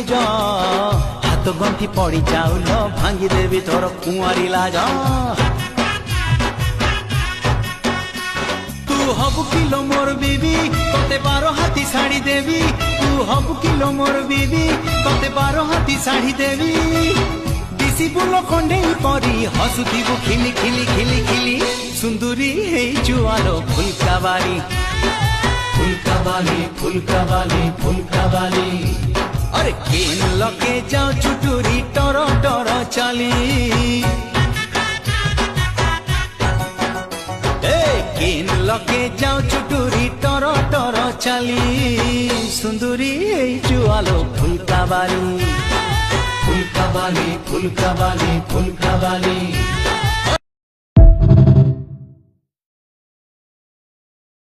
ଯ ହାତ ଗଣ୍ଠି ପଡ଼ି ଚାଉଲ ଭାଙ୍ଗି ଦେବି ତୋର କୁଆଁରୀ ଲାଜ। ତୁ ହବୁ କିଲୋ ମୋର ବିବି ତତେ 12 ହାତୀ ଶାଢ଼ୀ ଦେବି। ତୁ ହବୁ କିଲୋ ମୋର ବିବି ତତେ 12 ହାତୀ ଶାଢ଼ୀ ଦେବି। ଦିଶି ବୁଲ ଖଣ୍ଡେଇ ପରି ହସୁଥିବୁ ଖିଲି ଖିଲି ଖିଲି ଖିଲି। ସୁନ୍ଦରୀ ହେଇଛୁ ଆଲୋ ଫୁଲକାବାଲି फुलकावाली फुलकावाली फुलकावाली। अरे केन लगे जाओ चुटुरी टोर टोर चाली। केन लगे जाओ चुटुरी टोर टोर चाली। सुंदरी जुआलो फुलकावाली फुलकावाली फुलकावाली फुलकावाली।